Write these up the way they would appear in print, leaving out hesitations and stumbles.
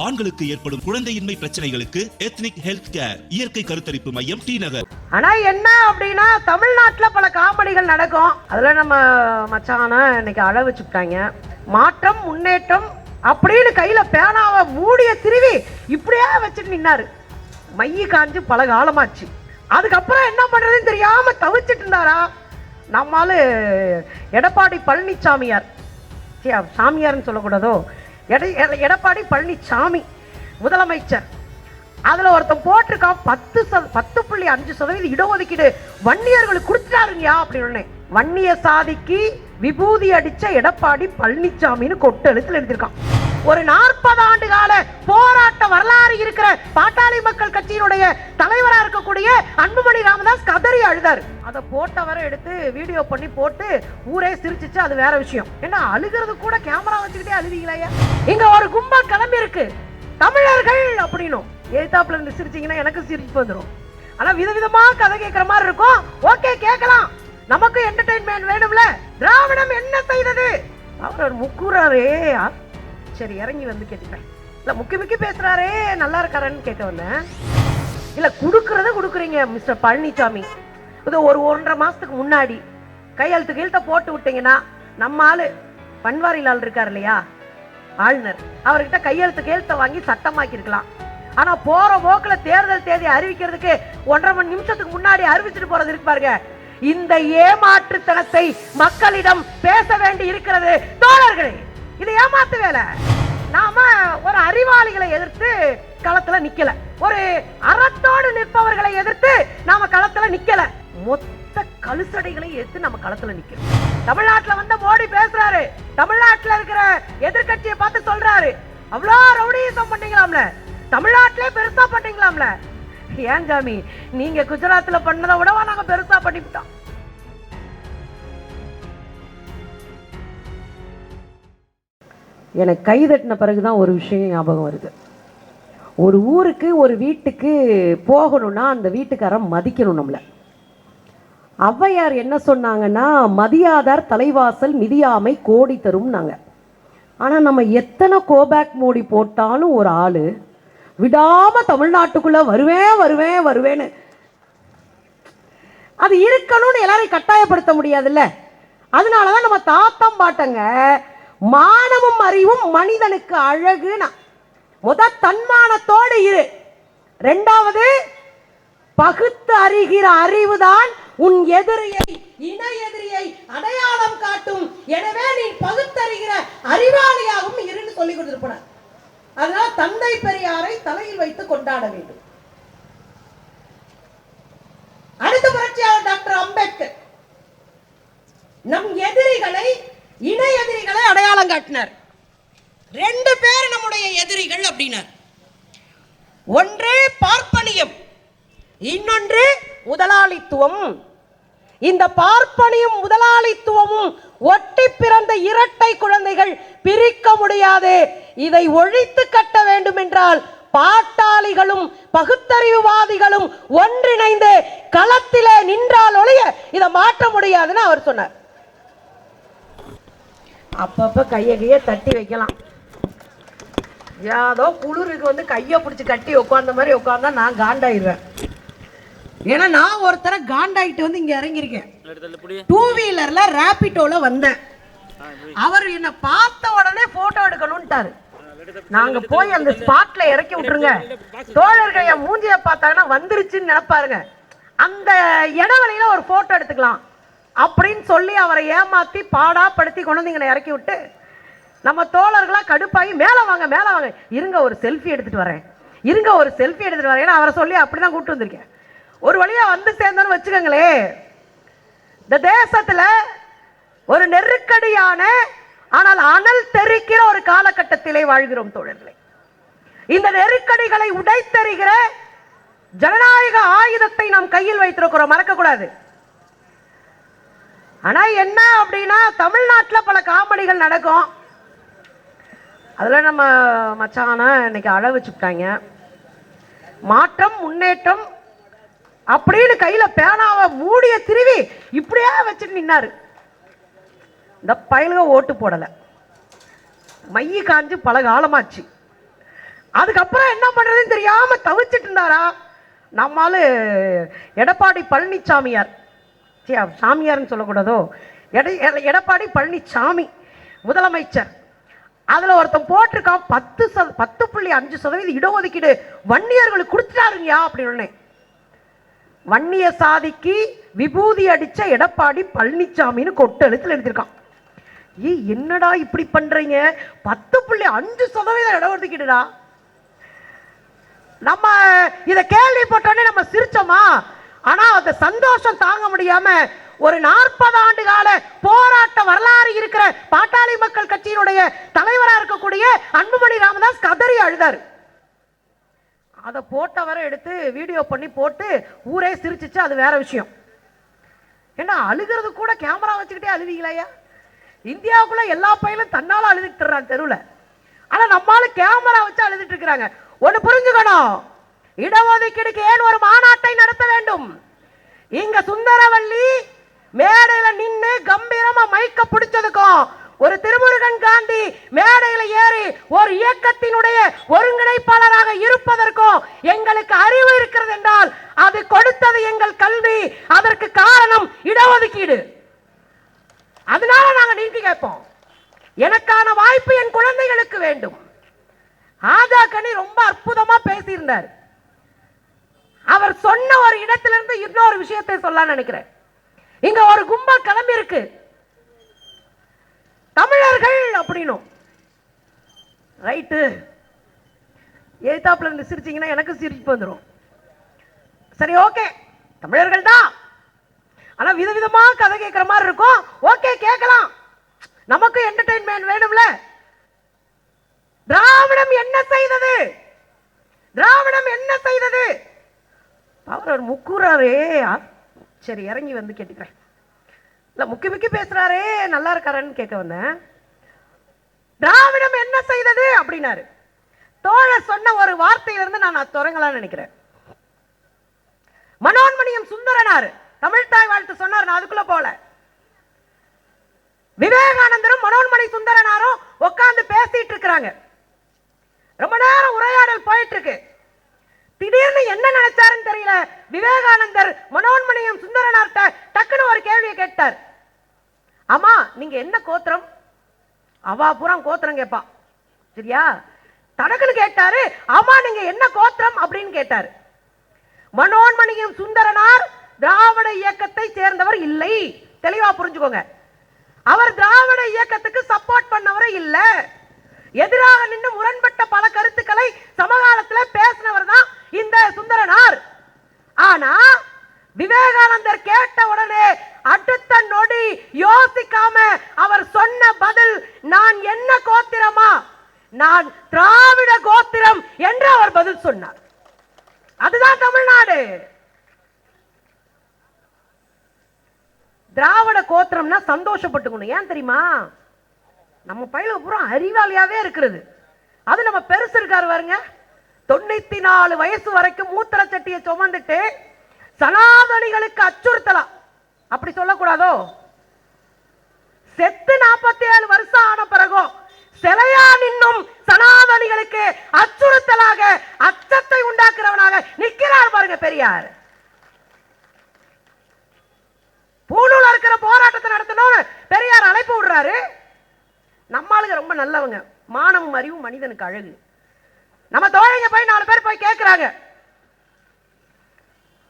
ஆண்களுக்கு ஏற்படும் குழந்தையின்மை பிரச்சனைகளுக்கு எத்னிக் ஹெல்த் கேர் இயற்கை கருத்தரிப்பு மையம் டி நகர். ஆனா என்ன அப்படின்னா தமிழ்நாட்டுல பல காமெடிகள் நடக்கும். அதுல நம்ம மச்சான இன்னைக்கு அழ வச்சுட்டாங்க. மாற்றம் முன்னேற்றம் அப்படின்னு கையில பேனாவை மூடிய திருவி இப்படியே வச்சுட்டு நின்னாரு. மைய காஞ்சு பல காலமாச்சு. அதுக்கப்புறம் என்ன பண்றதுன்னு தெரியாம தவிச்சிட்டு இருந்தாரா நம்மால எடப்பாடி பழனிசாமியார். சாமியார்னு சொல்லக்கூடாதோ, எடப்பாடி பழனிசாமி முதலமைச்சர். அதுல ஒருத்தன் போட்டிருக்கான் 10.5% இடஒதுக்கீடு வன்னியர்களுக்கு கொடுத்துட்டாருங்கயா அப்படின்னு. வன்னிய சாதிக்கு விபூதி அடிச்ச எடப்பாடி பழனிசாமின்னு கொட்டெழுத்துல எழுதியிருக்கான். ஒரு 40 ஆண்டு கால போராட்ட வரலாறு இருக்கிற பாட்டாளி மக்கள் கட்சியினுடைய தலைவரா இருக்கக்கூடிய அன்புமணி ராமதாஸ் கதறி அழுதாரு. அதை போட்டவரை எடுத்து வீடியோ பண்ணி போட்டு ஊரே சிரிச்சிச்சு. அது வேற விஷயம். ஏன்னா அழுகிறது கூட கேமரா வச்சுக்கிட்டே அழுவீங்களா? இங்க ஒரு கும்பல் கிளம்பி இருக்கு தமிழர்கள் அப்படின்னும். ஏத்தாப்புல இருந்து சிரிச்சீங்கன்னா எனக்கு சிரிப்பு வந்துடும். ஆனா விதவிதமா கதை கேட்கிற மாதிரி இருக்கும். ஓகே, கேட்கலாம். நமக்கு என்டர்டெயின்மெண்ட் வேணும்ல. திராவிடம் என்ன செய்தது? அவர் முக்குறாரே. சரி, இறங்கி வந்து கேட்டுப்பேன். இல்ல முக்கி பேசுறாரே, நல்லா இருக்காரன்னு கேட்க வந்தேன். இல்ல குடுக்கறத குடுக்குறீங்க மிஸ்டர் பழனிசாமி. இது ஒரு 1.5 மாசத்துக்கு முன்னாடி கையெழுத்த போட்டு விட்டீங்கன்னா நம்ம ஆளு பன்வாரிலால் இருக்காரு இல்லையா, ஆளுநர், அவர்கிட்ட கையெழுத்த வாங்கி சட்டமாக்கி இருக்கலாம். ஆனா போற போக்குல தேர்தல் தேதி அறிவிக்கிறதுக்கு 1.5 மணி நிமிஷத்துக்கு முன்னாடி அறிவிச்சுட்டு போறது இருக்கு பாருங்க. இந்த ஏமாற்றுத்தனத்தை மக்களிடம் பேச வேண்டி இருக்கிறது தோழர்களே. இது ஏமாத்து வேலை. நாம ஒரு அறிவாளிகளை எதிர்த்து களத்துல நிக்கல, ஒரு அறத்தோடு நிற்பவர்களை எதிர்த்து நாம களத்துல நிக்கல, மொத்த கழுசடைகளை எதிர்த்து நம்ம களத்துல நிக்கிறோம். தமிழ்நாட்டுல வந்த மோடி பேசுறாரு, தமிழ்நாட்டுல இருக்கிற எதிர்கட்சியை பார்த்து சொல்றாரு, அவ்வளோ ரவுடிசம் பண்ணீங்களாம்ல, தமிழ்நாட்டிலே பெருசா பண்ணீங்களாம்ல. ஏன் ஜாமி, நீங்க குஜராத்ல பண்ணதை விடவா நாங்க பெருசா பண்ணிவிட்டோம்? எனக்கு கை தட்டின பிறகுதான் ஒரு விஷயம் ஞாபகம் வருது. ஒரு ஊருக்கு ஒரு வீட்டுக்கு போகணும்னா அந்த வீட்டுக்காரன் மதிக்கணும் நம்மள. ஔவையார் என்ன சொன்னாங்கன்னா, மதியாதார் தலைவாசல் மிதியாமை கோடி தரும்னாங்க. ஆனால் நம்ம எத்தனை கோபேக் மோடி போட்டாலும் ஒரு ஆள் விடாம தமிழ்நாட்டுக்குள்ள வருவேன்னு அது இருக்கணும்னு எல்லாரையும் கட்டாயப்படுத்த முடியாதுல்ல. அதனாலதான் நம்ம தாத்தம் பாட்டங்க மானமும் அறிவும் மனிதனுக்கு அழகுனா தன்மானத்தோடு இரு. 2வது பகுத்து அறிகிற அறிவுதான் உன் எதிரியை இன எதிரியை அடையாளம் காட்டும். எனவே நீ பகுத்தறிகிற அறிவாளியாகவும் இருன்னு சொல்லி கொடுத்திருப்பார். அதனால தந்தை பெரியாரை தலையில் வைத்து கொண்டாட வேண்டும். அடுத்த புரட்சியாளர் டாக்டர் அம்பேத்கர் நம் எதிரிகளை இன எதிரிகளை அடையாளம் காட்டினார். 2 பேர் நம்முடைய எதிரிகள் அப்படின்னார். ஒன்று பார்ப்பனியம், இன்னொன்று முதலாளித்துவம். இந்த பார்ப்பனியும் முதலாளித்துவமும் ஒட்டி பிறந்த இரட்டை குழந்தைகள் பிரிக்க முடியாது. இதை ஒழித்து கட்ட வேண்டும் என்றால் பாட்டாளிகளும் பகுத்தறிவுவாதிகளும் ஒன்றிணைந்து களத்திலே நின்றால் ஒழிய இதை மாற்ற முடியாதுன்னு அவர் சொன்னார். அப்பப்ப கையை தட்டி வைக்கலாம். ஏதோ குளிருக்கு வந்து கையை பிடிச்சி கட்டி உட்கார்ந்த மாதிரி உட்கார்ந்தா நான் காண்டாயிருவேன். ஏன்னா நான் ஒருத்தர காண்டாயிட்டு வந்து இங்க இறங்கியிருக்கேன். 2 வீலர்ல ராபிட்டோல வந்தேன். அவர் என்ன பார்த்த உடனே போட்டோ எடுக்கணும்ட்டாரு. நாங்க போய் அந்த ஸ்பாட்ல இறக்கி விட்டுருங்க, தோழர்கள் என் மூஞ்சிய பார்த்தாங்கன்னா வந்துருச்சுன்னு நினைப்பாருங்க, அந்த இடைவெளியில ஒரு போட்டோ எடுத்துக்கலாம் அப்படின்னு சொல்லி அவரை ஏமாத்தி பாடாப்படுத்தி கொண்டு இங்கே இறக்கி விட்டு நம்ம தோழர்களா கடுப்பாகி மேலே வாங்க இருங்க ஒரு செல்ஃபி எடுத்துட்டு வரேன் அவரை சொல்லி அப்படிதான் கூப்பிட்டு வந்திருக்கேன். ஒரு வழியா வந்து சேர்ந்தோன்னு வச்சுக்கோங்களே. இந்த தேசத்துல ஒரு நெருக்கடியான ஆனால் அனல் தெரிக்கிற ஒரு காலகட்டத்திலே வாழ்கிறோம் தோழர்களே. இந்த நெருக்கடிகளை உடைத்தெறிகிற ஜனநாயக ஆயுதத்தை நாம் கையில் வைத்திருக்கிறோம், மறக்க கூடாது. ஆனா என்ன அப்படின்னா தமிழ்நாட்டில் பல காமெடிகள் நடக்கும். அதுல நம்ம மச்சான இன்னைக்கு அழ வச்சுட்டாங்க. மாற்றம் முன்னேற்றம் அப்படின்னு கையில பேனாவை மூடிய திருவி இப்படியே வச்சுட்டு நின்னாரு. இந்த பயலுக ஓட்டு போடல, மைய காஞ்சு பல காலமாச்சு. அதுக்கப்புறம் என்ன பண்றதுன்னு தெரியாம தவிச்சிட்டு இருந்தாரா நம்மால எடப்பாடி பழனிசாமியார், சாமியார்னு சொல்லக்கூடாதோ, எடப்பாடி பழனிசாமி முதலமைச்சர். அதுல ஒருத்தன் போட்டிருக்கான் 10.5% இடஒதுக்கீடு வன்னியர்களுக்கு கொடுத்துட்டாருங்கயா அப்படின்னு. வன்னிய சாதிக்கு விபூதி அடிச்ச எடப்பாடி பழனிசாமின்னு கொட்டு எழுத்துல எழுதியிருக்கான். என்னடா இப்படி பண்றீங்க? 10.5% இடஒதுக்கீடுடா. நம்ம இத கேள்விப்பட்டோன்னே நம்ம சிரிச்சோமா? ஆனா அந்த சந்தோஷம் தாங்க முடியாம ஒரு 40 ஆண்டு கால போராட்ட வரலாறு இருக்கிற பாட்டாளி மக்கள் கட்சியினுடைய தலைவராக இருக்கக்கூடிய அன்புமணி ராமதாஸ் கதறி அழுதார். அதை போட்டவரை எடுத்து வீடியோ பண்ணி போட்டு ஊரே சிரிச்சிச்சு. அது வேற விஷயம். ஏன்னா அழுகிறது கூட கேமரா வச்சுக்கிட்டே அழுவீங்களா? இந்தியாவுக்குள்ள எல்லா பையனும் தன்னால அழுதுட்டு இருக்கான் தெருவில். ஆனா நம்மால கேமரா வச்சு அழுதுட்டு இருக்கிறாங்க. ஒண்ணு புரிஞ்சுக்கணும், இடஒதுக்கீடுக்கு ஏன் ஒரு மாநாட்டை நடத்த வேண்டும்? இங்க சுந்தரவல்லி மேடையில நின்று கம்பீரமா மைக்க பிடிச்சதுக்கும் ஒரு திருமுருகன் காந்தி மேடையில ஏறி ஒரு இயக்கத்தினுடைய ஒருங்கிணைப்பாளராக இருப்பதற்கும் எங்களுக்கு அறிவு இருக்கிறது என்றால் அது கொடுத்தது எங்கள் கல்வி. அதற்கு காரணம் இடஒதுக்கீடு. அதனால நாங்க நீதி கேட்போம். எனக்கான வாய்ப்பு என் குழந்தைகளுக்கு வேண்டும். ஆஜாக்கனி ரொம்ப அற்புதமா பேசியிருந்தார். அவர் சொன்ன ஒரு இடத்திலிருந்து இன்னொரு விஷயத்தை சொல்ல நினைக்கிறேன். இங்க ஒரு கும்பல் கிளம்பி இருக்கு, தமிழர்கள் அப்படின்னும். ரைட்டு, ஏத்தாப்புல இருந்து சிரிச்சீங்கன்னா எனக்கு சிரிப்பு வந்துடும். சரி, ஓகே, தமிழர்கள் தான். ஆனா விதவிதமா கதை கேட்கிற மாதிரி இருக்கும். ஓகே, கேட்கலாம். நமக்கு என்டர்டெயின்மெண்ட் வேணும்ல. திராவிடம் என்ன செய்தது? திராவிடம் என்ன செய்தது? அவர் முக்குறாரே. சரி, இறங்கி வந்து கேட்டுக்கிறேன். இல்ல முக்கி முக்கி பேசுறாரே, நல்லா இருக்காரன்னு கேட்க வந்தேன். திராவிடம் என்ன செய்தது அப்படின்னாரு. தோழர் சொன்ன ஒரு வார்த்தையிலிருந்து நான் தொடங்கலாம் நினைக்கிறேன். மனோன்மணியம் சுந்தரனார் தமிழ்தாய் வாழ்த்து சொன்னார். நான் அதுக்குள்ள போல. விவேகானந்தரும் மனோன்மணி சுந்தரனாரும் உட்கார்ந்து பேசிட்டு இருக்கிறாங்க. ரொம்ப நேரம் உரையாடல் போயிட்டு இருக்கு. திடீர்னு என்ன நினைச்சாருன்னு தெரியல. விவேகானந்தர் மனோன்மணியம் சுந்தரனார்ட்ட டக்குன்னு ஒரு கேள்வியை கேட்டார். ஆமா, நீங்க என்ன கோத்திரம்? அவா பூரா கோத்திரம் கேட்பா, சரியா? தடக்குன்னு கேட்டாரு, ஆமா நீங்க என்ன கோத்திரம் அப்படின்னு கேட்டாரு. மனோன்மணியம் சுந்தரனார் திராவிட இயக்கத்தை சேர்ந்தவர் இல்லை. தெளிவா புரிஞ்சுக்கோங்க. அவர் திராவிட இயக்கத்துக்கு சப்போர்ட் பண்ணவரே இல்ல. எதிராக நின்று முரண்பட்ட பல கருத்துக்களை சமகாலத்தில் பேசினவர் தான் இந்த சுந்தரனார். ஆனா விவேகானந்தர் கேட்ட உடனே அடுத்த நொடி யோசிக்காம அவர் சொன்ன பதில், நான் என்ன கோத்திரமா? நான் திராவிட கோத்திரம் என்று அவர் பதில் சொன்னார். அதுதான் தமிழ்நாடு. திராவிட கோத்திரம்னா சந்தோஷப்பட்டுக்கணும். ஏன் தெரியுமா? நம்ம பையில பூரா அறிவாளியாவே இருக்கிறது. அது நம்ம பெருசு இருக்காரு பாருங்க, 94 வயசு வரைக்கும் மூத்திர சட்டியை சுமந்துட்டு சனாதனிகளுக்கு அச்சுறுத்தலாம். அப்படி சொல்லக்கூடாதோ? செத்து 47 வருஷம் ஆன பிறகும் சிலையா நின்னும் சனாதனிகளுக்கு அச்சுறுத்தலாக அச்சத்தை உண்டாக்குறவனாக நிற்கிறார் பாருங்க பெரியார். பூணூல இருக்கிற போராட்டத்தை நடத்தணும் பெரியார் அழைப்பு விடுறாரு. நம்மளுக்கு ரொம்ப நல்லவங்க, மானமும் அறிவும் மனிதனுக்கு அழகு. நம்ம தோழங்க போய் 4 பேர் போய் கேட்கிறாங்க,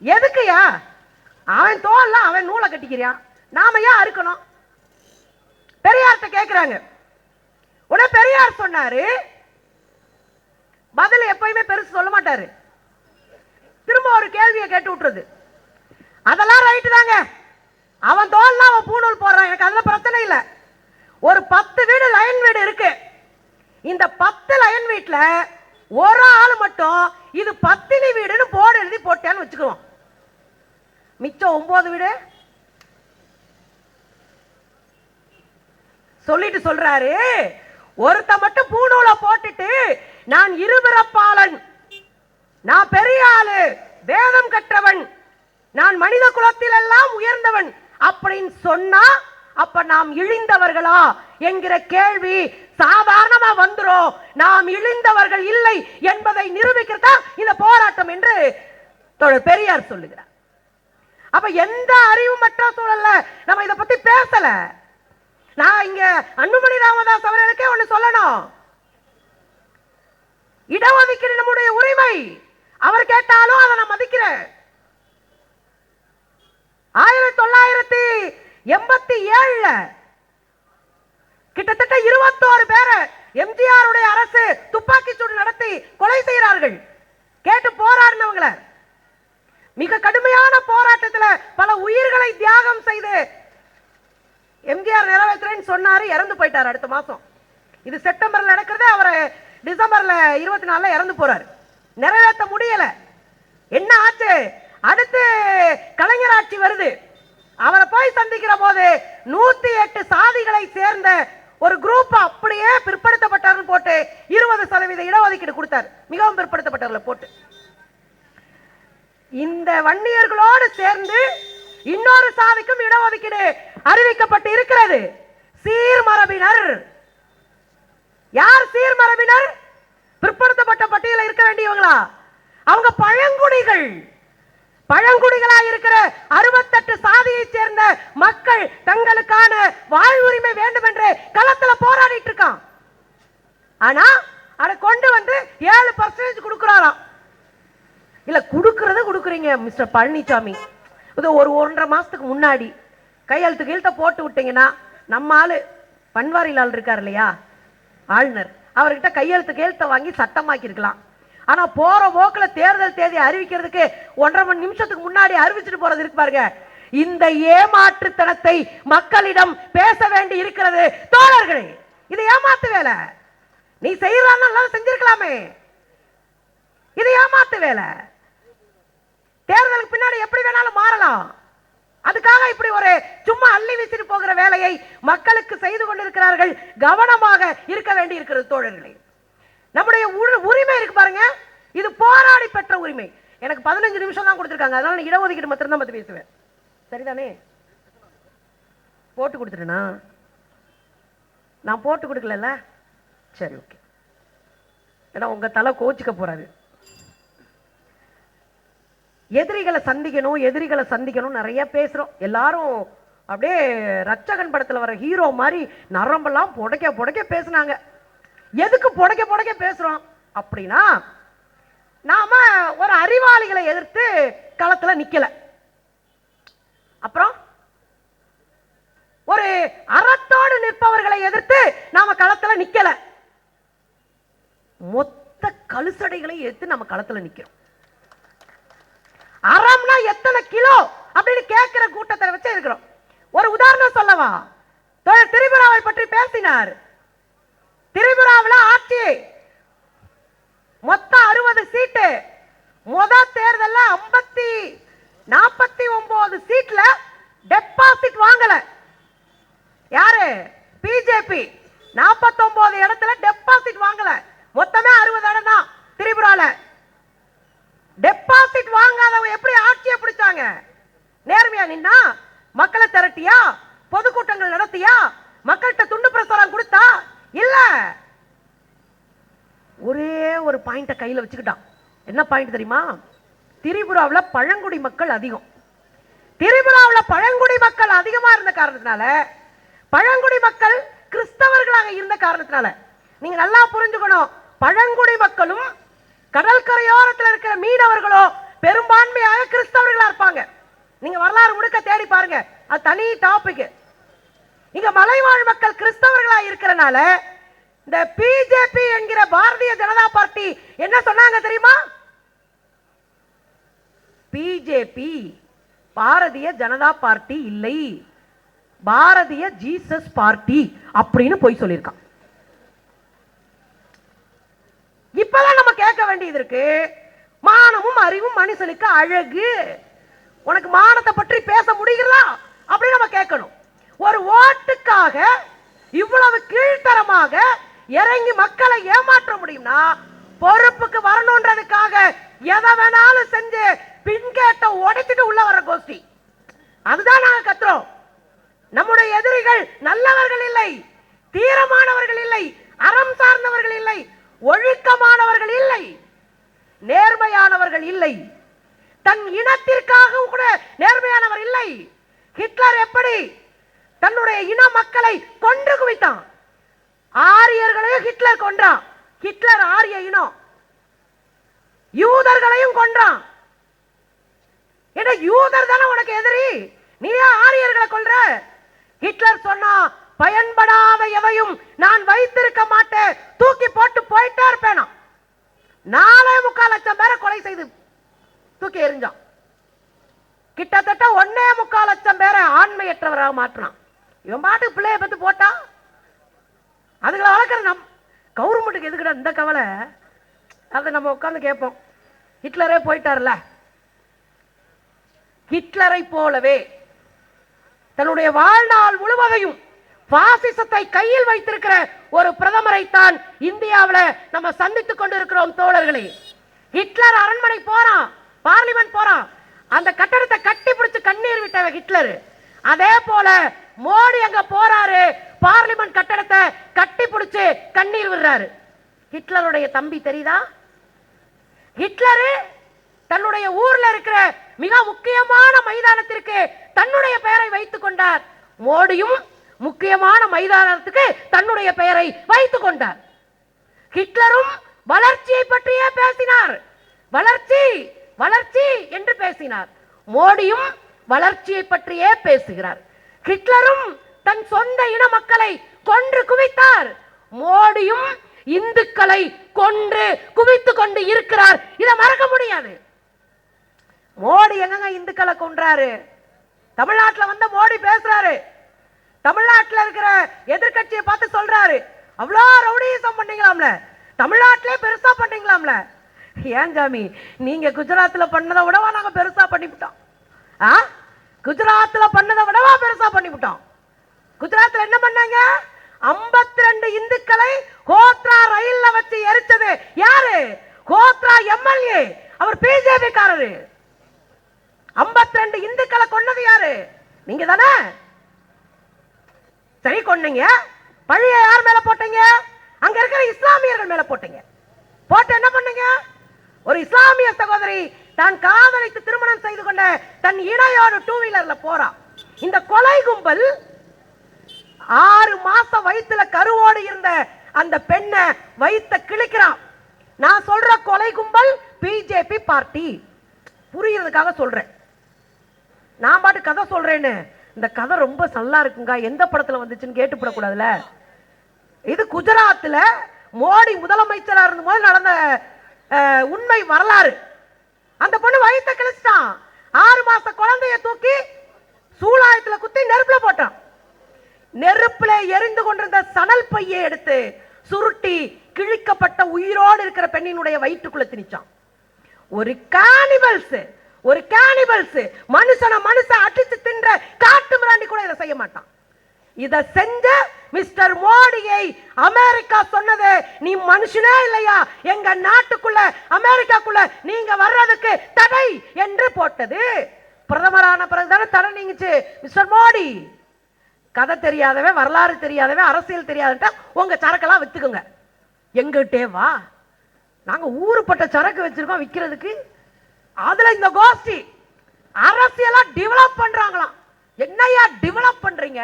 எதுக்குயா அவன் தோல்ல அவன் நூலை கட்டிக்கிறான், நாம ஏன் அறுக்கணும்? பெரியார்ட்ட கேட்கிறாங்க. உடனே பெரியார் சொன்னாரு, பதில் எப்பயுமே பெருசு சொல்ல மாட்டாரு, திரும்ப ஒரு கேள்வியை கேட்டு விட்டுறது. அதெல்லாம் ரைட்டு தாங்க, அவன் தோல்ல அவன் பூணூல் போடுறான், எனக்கு அதுல பிரச்சனை இல்லை. ஒரு 10 வீடு லைன் வீடு இருக்கு. இந்த 10 லைன் வீட்டுல ஒரு ஆள் மட்டும் இது பத்தினி வீடுன்னு போர்டு எழுதி போட்டேன்னு வச்சுக்குவோம். மிச்சம் 9 வீடு சொல்லிட்டு சொல்றாரு, ஒருத்த மட்டும் பூணூல போட்டுட்டு நான் இருபிறப்பாளன், நான் பெரிய ஆளு, வேதம் கற்றவன், நான் மனித குலத்தில் எல்லாம் உயர்ந்தவன் அப்படின்னு சொன்னா அப்ப நாம் இழிந்தவர்களா என்கிற கேள்வி சாதாரணமா வந்துரும். நாம் இழிந்தவர்கள் இல்லை என்பதை நிரூபிக்கிறதா இந்த போராட்டம் என்று தோழர் பெரியார் சொல்லுகிறார். அப்ப எந்த அறிவுமற்ற சூழல்ல நம்ம இத பத்தி பேசல. நான் இங்க அன்புமணி ராமதாஸ் அவர்களுக்கே ஒண்ணு சொல்லணும். இடஒதுக்கீடு நம்முடைய உரிமை. அவர் கேட்டாலும் அதை நான் மதிக்கிறேன். 1987 கிட்டத்தட்ட 21 பேரை எம்ஜிஆர் அரசு துப்பாக்கி சூடு நடத்தி கொலை செய்கிறார்கள். கேட்டு போராடினவங்கள மிக கடுமையான போராட்டத்தில் பல உயிர்களை தியாகம் செய்து எம்ஜிஆர் நிறைவேற்றுறேன்னு சொன்னாரு, இறந்து போயிட்டார் அடுத்த மாசம். இது செப்டம்பர்ல நடக்கிறது, அவர் டிசம்பர்ல 24 இறந்து போறாரு. நிறைவேற்ற முடியல. என்ன ஆச்சு? அடுத்து கலைஞர் ஆட்சி வருது. அவரை போய் சந்திக்கிற போது 108 சாதிகளை சேர்ந்த ஒரு குரூப் அப்படியே பிற்படுத்தப்பட்டவர்கள் போட்டு 20% இடஒதுக்கீடு கொடுத்தார். மிகவும் பிற்படுத்தப்பட்டவர்களை போட்டு இந்த வன்னியர்களோடு சேர்ந்து இன்னொரு சாதிக்கும் இடஒதுக்கீடு அறிவிக்கப்பட்டு இருக்கிறது. சீர்மரபினர். யார் சீர்மரபினர்? பிற்படுத்தப்பட்ட பட்டியலில் இருக்க வேண்டியவங்களா? அவங்க பழங்குடிகள். பழங்குடிகளா இருக்கிற 68 சாதியை சேர்ந்த மக்கள் தங்களுக்கான வாழ்வுரிமை வேண்டும் என்று களத்தில் போராடிட்டு இருக்கான். ஆனா அதை கொண்டு வந்து 7% கொடுக்கிறாராம். இல்ல கொடுக்கறத கொடுக்குறீங்க மிஸ்டர் பழனிசாமி. இது ஒரு 1.5 மாசத்துக்கு முன்னாடி கையெழுத்த போட்டு விட்டீங்கன்னா நம்ம ஆளு பன்வாரிலால் இருக்கார் இல்லையா, ஆளுநர், அவர்கிட்ட கையெழுத்த வாங்கி சட்டமாக்கி இருக்கலாம். ஆனா போற போக்குல தேர்தல் தேதி அறிவிக்கிறதுக்கு 1.5 மணி நேரத்துக்கு முன்னாடி அறிவிச்சுட்டு போறது இருக்கு பாருங்க. இந்த ஏமாற்றுத்தனத்தை மக்களிடம் பேச வேண்டி இருக்கிறது தோழர்களே. இது ஏமாத்து வேலை. நீ செய்யறான்னு செஞ்சிருக்கலாமே. இது ஏமாத்து வேலை. தேர்தலுக்கு பின்னாடி எப்படி வேணாலும் மாறலாம். அதுக்காக இப்படி ஒரு சும்மா அள்ளி வீசிட்டு போகிற வேலையை மக்களுக்கு செய்து கொண்டிருக்கிறார்கள். கவனமாக இருக்க வேண்டி இருக்கிறது தோழர்களே. நம்முடைய உரிமை இருக்கு பாருங்க, இது போராடி பெற்ற உரிமை. எனக்கு 15 நிமிஷம் தான் கொடுத்திருக்காங்க, அதனால நான் இடஒதுக்கீடு மாத்திரம் தான் பத்தி பேசுவேன். சரிதானே? போட்டு கொடுத்துட்டேனா? நான் போட்டு கொடுக்கல. சரி, ஓகே. ஏன்னா உங்க தலை கோச்சுக்க போறாரு. எதிரிகளை சந்திக்கணும் நிறைய பேசுறோம். எல்லாரும் அப்படியே ரட்சகன் படத்துல வர ஹீரோ மாதிரி நரம்பெல்லாம் புடைக்க பேசினாங்க. எதுக்கு புடைக்க பேசுறோம் அப்படின்னா, நாம ஒரு அறிவாளிகளை எதிர்த்து களத்துல நிக்கல. அப்புறம் ஒரு அறத்தோடு நிற்பவர்களை எதிர்த்து நாம களத்துல நிக்கல. மொத்த கழுசடைகளை எதிர்த்து நம்ம களத்துல நிக்கிறோம். அறம்னா எத்தனை கிலோ அப்படின்னு கேட்கிற கூட்டத்தை வச்சு இருக்கிறோம். ஒரு உதாரணம் சொல்லவா? திரிபுராவை பற்றி பேசினார். திரிபுராவில் ஆட்சி மொத்தம் 60 சீட்டு. முதல் தேர்தல்ல 49 சீட்ல டெபாசிட் வாங்கல. யாரு? பிஜேபி. 49 இடத்துல டெபாசிட் வாங்கல. மொத்தமே 60 இடம் தான் திரிபுரால. டெபாசிட் வாங்காதவங்க எப்படி ஆட்சியை பிடிச்சாங்க? நேர்மையா நின்னா? மக்களை திரட்டியா? பொதுக்கூட்டங்கள் நடத்தியா? மக்கள்கிட்ட துண்டு பிரசாரம் கொடுத்தா? இல்ல. ஒரே ஒரு பாயிண்ட கையில வச்சுக்கிட்டான். என்ன பாயிண்ட் தெரியுமா? திரிபுராவில் பழங்குடி மக்கள் அதிகம். திரிபுராவில் பழங்குடி மக்கள் அதிகமா இருந்த காரணத்தினால, பழங்குடி மக்கள் கிறிஸ்தவர்களாக இருந்த காரணத்தினால, நீங்க நல்லா புரிஞ்சுக்கணும், பழங்குடி மக்களும் கடற்கரையோரத்தில் இருக்கிற மீனவர்களோ பெரும்பான்மையாக கிறிஸ்தவர்களா இருப்பாங்க. நீங்க வரலாறு முழுக்க தேடி பாருங்க, அது தனி டாபிக். இங்க மலைவாழ் மக்கள் கிறிஸ்தவர்களா இருக்கிறனால இந்த பிஜேபி என்கிற பாரதிய ஜனதா பார்ட்டி என்ன சொன்னாங்க தெரியுமா? பிஜேபி பாரதிய ஜனதா பார்ட்டி இல்லை, பாரதிய ஜீசஸ் பார்ட்டி அப்படின்னு போய் சொல்லியிருக்கான். இப்பதான் நம்ம கேட்க வேண்டியது இருக்கு, மானமும் அறிவும் மனுஷனுக்கு அழகு, உனக்கு மானத்தை பற்றி பேச முடிகிறதா அப்படின்னு நம்ம கேட்கணும். ஒரு ஓட்டுக்காக இவ்வளவு கீழ்த்தரமாக இறங்கி மக்களை ஏமாற்ற முடியும்னா, பொறுப்புக்கு வரணும்ன்றதுக்காக எதை வேணாலும் செஞ்சு பின்கேட்ட உடைச்சிட்டு உள்ள வர கோஷ்டி. அதுதான் நாங்க கத்துறோம். நம்முடைய எதிரிகள் நல்லவர்கள் இல்லை, தீரமானவர்கள் இல்லை, அறம் சார்ந்தவர்கள் இல்லை, ஒழுக்கமானவர்கள் இல்லை, நேர்மையானவர்கள் இல்லை, தன் இனத்திற்காக கூட நேர்மையானவர் இல்லை. ஹிட்லர் எப்படி தன்னுடைய இன மக்களை கொன்று குவித்தான்? ஆரியர்களையும் ஹிட்லர் கொன்றான். ஹிட்லர் ஆரிய இனம். யூதர்களையும் கொன்றான். ஏன்னா யூதர் தானே உனக்கு எதிரி, நீ ஏன் ஆரியர்களை கொல்ற? ஹிட்லர் சொன்னா, பயன்படாத எவையும் நான் வைத்திருக்க மாட்டேன், தூக்கி போட்டு போயிட்டே இருப்பேனா. 4.25 லட்சம் பேரை கொலை செய்து தூக்கி எறிஞ்சான். கிட்டத்தட்ட 1.25 லட்சம் பேரை ஆண்மையற்றவராக மாற்றினான். இவன் பாட்டுக்கு பிள்ளைய பத்தி போட்டா, அதுகளை வளர்க்குற கவர்மெண்ட்டுக்கு எதுக்குடா இந்த கவலை? அதை நம்ம உட்காந்து கேட்போம். ஹிட்லரே போயிட்டார்ல. ஹிட்லரை போலவே தன்னுடைய வாழ்நாள் முழுவதையும் பாசிசத்தை கையில் வைத்திருக்கிற ஒரு பிரதமரை தான் இந்தியாவில் நம்ம சந்தித்துக் கொண்டிருக்கிறோம் தோழர்களே. ஹிட்லர் அரண்மனை போறான், பார்லிமெண்ட் போறான், அந்த கட்டடத்தை கட்டி பிடிச்சு கண்ணீர் விட்ட ஹிட்லர். அதே போல மோடி அங்க போறாரு, பார்லிமெண்ட் கட்டடத்தை கட்டி பிடிச்சு கண்ணீர் விடுறாரு. ஹிட்லருடைய தம்பி தெரியுதா? ஹிட்லர் தன்னுடைய ஊர்ல இருக்கிற மிக முக்கியமான மைதானத்திற்கு தன்னுடைய பெயரை வைத்துக் கொண்டார். மோடியும் முக்கியமான மைதானத்துக்கு தன்னுடைய பெயரை வைத்துக் கொண்டார். ஹிட்லரும் வளர்ச்சியை பற்றியே பேசினார். வளர்ச்சி வளர்ச்சி என்று பேசினார். மோடியும் வளர்ச்சியை பற்றியே பேசுகிறார். ஹிட்லரும் தன் சொந்த இன மக்களை கொன்று குவித்தார். மோடியும் இந்துக்களை கொன்று குவித்துக் கொண்டு இருக்கிறார். இதை மறக்க முடியாது. மோடி எங்க இந்துக்களை கொன்றாரு? தமிழ்நாட்டில் வந்த மோடி பேசுறாரு. தமிழ்நாட்டில் இருக்கிற எதிர்கட்சியை பார்த்து சொல்றாரு, அவ்வளோ ரவுடிசம் பண்ணீங்களாம்ல, தமிழ்நாட்டிலே பெருசா பண்ணீங்களாம்ல. ஏன் சாமி, நீங்க குஜராத்தில் பண்ணதை விடவா நாங்க பெருசா பண்ணிவிட்டோம்? குஜராத்தில் பண்ணதை விடவா பெருசா பண்ணிவிட்டோம்? குஜராத்தில் என்ன பண்ணாங்க? 52 இந்துக்களை கோத்ரா ரயில்ல வச்சு எரிச்சது யாரு? கோத்ரா எம்எல்ஏ, அவர் பிஜேபி காரரு. 52 இந்துக்களை கொன்னது யாரு? நீங்க தானே. சரி, கொன்னீங்க. பழிய யார் மேல போட்டீங்க? அங்க இருக்கிற இஸ்லாமியர்கள் மேல போட்டீங்க. போட்டு என்ன பண்ணீங்க? ஒரு இஸ்லாமிய சகோதரி தான் காதலித்து திருமணம் செய்து கொண்ட தன் இணையோடு 2 வீலர்ல போறா. இந்த கொலை கும்பல் 6 மாசம் வயிற்றுல கருவோடு இருந்த அந்த பெண்ணை வயிற்ற கிழிக்கிறான். நான் சொல்ற கொலை கும்பல் பிஜேபி பார்ட்டி. புரியுறதுக்காக சொல்றேன். நான் பாட்டு கதை சொல்றேன்னு இந்த கதை ரொம்ப நல்லா இருக்குங்க, எந்த படத்துல வந்துச்சுன்னு கேட்டுப்படக்கூடாதுல. இது குஜராத்தில் மோடி முதலமைச்சராக இருந்த போது நடந்த உண்மை வரலாறு. அந்த பொண்ணு வயிற்ற கிழிச்சிட்டான். 6 மாச குழந்தைய தூக்கி சூளாயத்துல குத்தி நெருப்புல போட்டான். நெருப்புல எரிந்து கொண்டிருந்த சணல் பையை எடுத்து சுருட்டி கிழிக்கப்பட்ட உயிரோடு இருக்கிற பெண்ணினுடைய வயிற்றுக்குள்ள திணிச்சான். ஒரு கானிபல்ஸ் மனுஷனை அடிச்சு தின்ற காட்டு மிராண்டி கூட இதை செய்ய மாட்டான். இதை செஞ்ச மிஸ்டர் மோடியை அமெரிக்கா சொன்னது, நீ மனுஷனே இல்லையா, எங்க நாட்டுக்குள்ள அமெரிக்காக்குள்ள நீங்க வர்றதுக்கு தடை என்று போட்டது. பிரதமரான பிறகுதானே தடை நீங்கிச்சு. மிஸ்டர் மோடி, கதை தெரியாதவன், வரலாறு தெரியாதவன், அரசியல் தெரியாதுட்டா உங்க சரக்கெல்லாம் வித்துக்குங்க, எங்கிட்டே வா, நாங்க ஊருப்பட்ட சரக்கு வச்சிருக்கோம் விற்கிறதுக்கு. அதுல இந்த கோஷ்டி அரசியலா டெவலப் பண்றாங்களாம். என்னையா டெவலப் பண்றீங்க?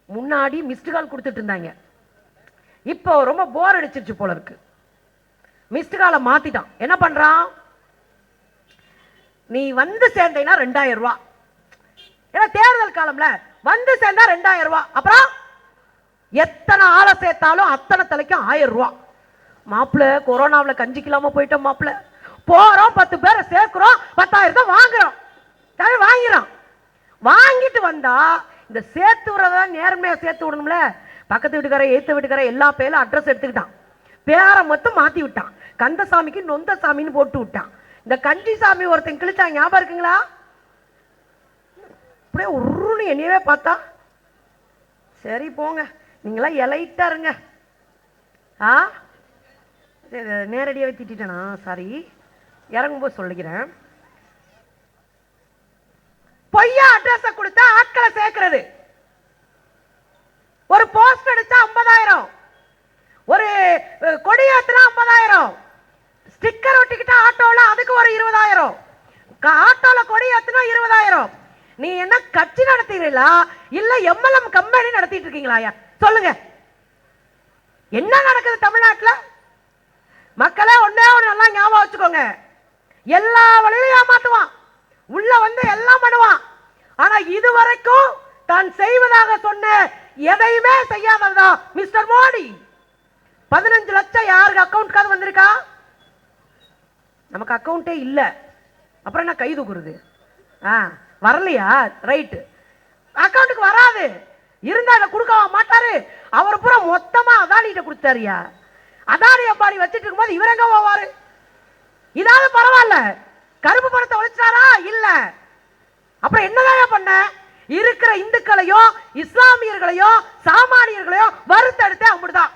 முன்னாடி மிஸ்டு கால் கொடுத்துட்டு இருந்தாங்க, இப்போ ரொம்ப போர் அடிச்சிருச்சு போல இருக்கு. மிஸ்டு காலை மாத்திட்டான். என்ன பண்றான்? நீ வந்து சேர்ந்தீங்கன்னா 2000 ரூபாய். ஏன்னா தேர்தல் காலம்ல வந்து சேர்ந்தா 2000 ரூபாய். அப்புறம் எத்தனை ஆளை சேர்த்தாலும் அத்தனை தலைக்கும் 1000 ரூபாய். மாப்பிள்ள கொரோனாவில் கஞ்சிக்கலாம போயிட்டோம். மாப்பிள்ள போறோம், 10 பேரை சேர்க்கிறோம், 10,000 தான் வாங்குறோம். வாங்கிறோம். வாங்கிட்டு வந்தா இந்த சேர்த்து விடுறத நேர்மையா சேர்த்து விடணும்ல. பக்கத்து வீட்டுக்கார, ஏத்த வீட்டுக்கார எல்லா பேரும் அட்ரஸ் எடுத்துக்கிட்டான். பேரை மட்டும் மாத்தி விட்டான். கந்தசாமிக்கு நொந்த சாமின்னு போட்டு விட்டான். இந்த கஞ்சி சாமி ஒருத்தன் கிழிச்சா, ஞாபகம் இருக்குங்களா? அப்படியே உருன்னு என்னையவே பார்த்தா, சரி போங்க நீங்களாம் எலைட்டா இருங்க. நேரடியாகவே திட்டேனா? சாரி, இறங்கும்போது சொல்லிக்கிறேன். பொய்யா அட்ரஸ் கொடுத்தா ஆட்களை சேர்க்கிறது. ஒரு போஸ்ட் அடிச்சா 50,000, ஒரு கொடி ஏத்துனா 50,000, ஸ்டிக்கர் ஒட்டிக்கிட்டா ஆட்டோல அதுக்கு ஒரு 20,000, ஆட்டோல கொடி ஏத்துனா 20,000. நீ என்ன கட்சி நடத்துறீங்களா இல்ல எம்எல்எம் கம்பெனி நடத்திட்டு இருக்கீங்களா? சொல்லுங்க, என்ன நடக்குது தமிழ்நாட்டில்? மக்களே ஒன்னே ஒன்று நல்லா ஞாபகம் வச்சுக்கோங்க, எல்லா வழியிலும் ஏமாத்துவான், உள்ள வந்து எல்லாம் பண்ணுவான். ஆனா இதுவரைக்கும் தான் செய்வதாக சொன்ன எதையுமே செய்யாததான் மிஸ்டர் மோடி. 15 லட்சம் யாருக்கு அக்கௌண்ட்காவது வந்திருக்கா? நமக்கு அக்கௌண்டே இல்ல, அப்புறம் என்ன கை தூக்குறது? வரலையா? ரைட்டு, அக்கௌண்ட்டுக்கு வராது, இருந்தா கொடுக்க மாட்டாரு. அவர் பூரா மொத்தமா அதானிட்ட கொடுத்தாரியா. அதானி அம்பானி வச்சிட்டு இருக்கும்போது இவர் எங்க போவாரு? இதாவது பரவாயில்ல, கருப்பு பணத்தை ஒழிச்சாரா? இல்ல. அப்புறம் என்னதான் பண்ண? இருக்கிற இந்துக்களையும் இஸ்லாமியர்களையும் சாமானியர்களையும் வறுத்தெடுத்து அப்படிதான்.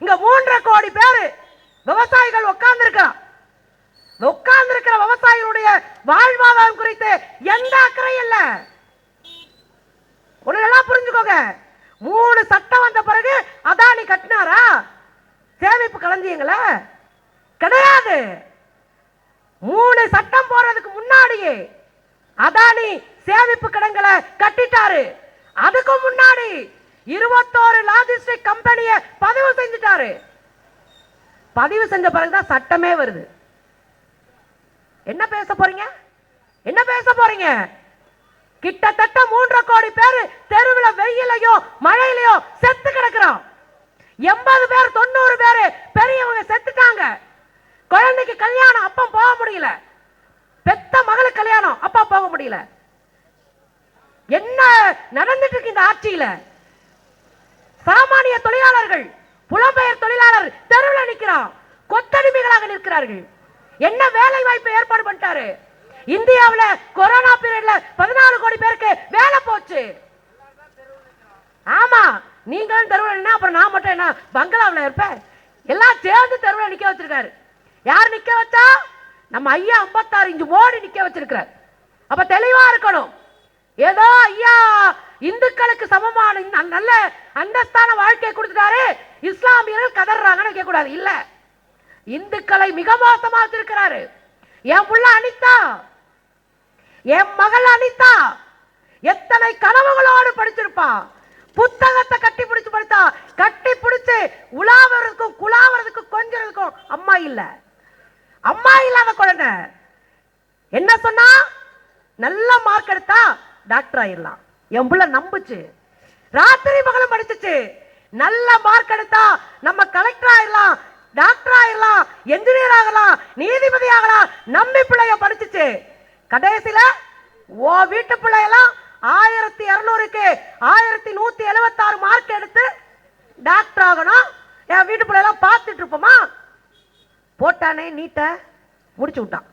இங்க 3.5 கோடி பேர் விவசாயிகள் உட்கார்ந்து இருக்கிற விவசாயிகளுடைய வாழ்வாதாரம் குறித்து எந்த அக்கறையும் இல்ல. ஒண்ணு புரிஞ்சுக்கோங்க, 3 சட்டம் வந்த பிறகு அதானி கட்டினாரா சேமிப்பு களஞ்சியங்கள? கிடையாது. 3 சட்டம் போறதுக்கு முன்னாடியே அதானி சேமிப்பு கிடங்களை கட்டிட்டாரு. அதுக்கு முன்னாடி 21 லாஜிஸ்டிக் கம்பெனியை பதிவு செஞ்சுட்டாரு. பதிவு செஞ்ச பிறகுதான் சட்டமே வருது. என்ன பேச போறீங்க? என்ன பேச போறீங்க? கிட்டத்தட்ட 3.5 கோடி பேர் தெருவில் வெயிலையோ மழையிலையோ செத்து கிடக்கிறோம். 80 பேர் 90 பேர் பெரியவங்க செத்துட்டாங்க. குழந்தைக்கு கல்யாணம் அப்பா போக முடியல, பெத்த மகளுக்கு கல்யாணம் அப்பா போக முடியல. என்ன நடந்துட்டு இருக்கு இந்த ஆட்சியில? சாமானிய தொழிலாளர்கள், புலம்பெயர் தொழிலாளர் தெருவில் நிற்கிறான், கொத்தடிமைகளாக நிற்கிறார்கள். என்ன வேலை வாய்ப்பு ஏற்பாடு பண்ணிட்டாரு? இந்தியாவில் கொரோனா பீரியட்ல 14 கோடி பேருக்கு வேலை போச்சு. ஆமா, நீங்களும் தெருவில், அப்புறம் நான் மட்டும் என்ன பங்களாவில் இருப்பேன்? எல்லாம் சேர்ந்து தெருவில் நிக்க வச்சிருக்காரு. யார் நிக்க வச்சா? நம்ம ஐயா 56 இன்ச்சு மோடி நிக்க வச்சிருக்கிறார். அப்ப தெளிவா இருக்கணும். ஏதோ ஐயா இந்துக்களுக்கு சமமான நல்ல அந்தஸ்தான வாழ்க்கை கொடுத்துட்டாரு, இஸ்லாமியர்கள் கதறாங்கன்னு கேட்க கூடாது. இல்ல, இந்துக்களை மிக மோசமா வச்சிருக்கிறாரு. என் புள்ள அனிதா, என் மகள் அனிதா எத்தனை கனவுகளோடு படிச்சிருப்பா. புத்தகத்தை கட்டி பிடிச்சு படித்தா, கட்டி பிடிச்சு உலாவறதுக்கும் குலாவறதுக்கும் கொஞ்சறதுக்கும் அம்மா இல்ல. அம்மா இல்லாத குழந்தை என்ன சொன்னா? நல்ல மார்க் எடுத்தா டாக்டர் ஆயிடலாம். என் புள்ள நம்புச்சு, ராத்திரி மகளும் படிச்சுச்சு. நல்ல மார்க் எடுத்தா நம்ம கலெக்டர் ஆயிடலாம், டாக்டர் ஆயிடலாம், என்ஜினியர் ஆகலாம், நீதிபதி ஆகலாம், நம்பி பிள்ளைய படிச்சுச்சு. கடைசியில ஓ வீட்டு பிள்ளையெல்லாம் 1200க்கு 1176 மார்க் எடுத்து டாக்டர் ஆகணும். என் வீட்டு பிள்ளையெல்லாம் பார்த்துட்டு இருப்போமா? போட்டானே நீட்ட முடிச்சு விட்டான்.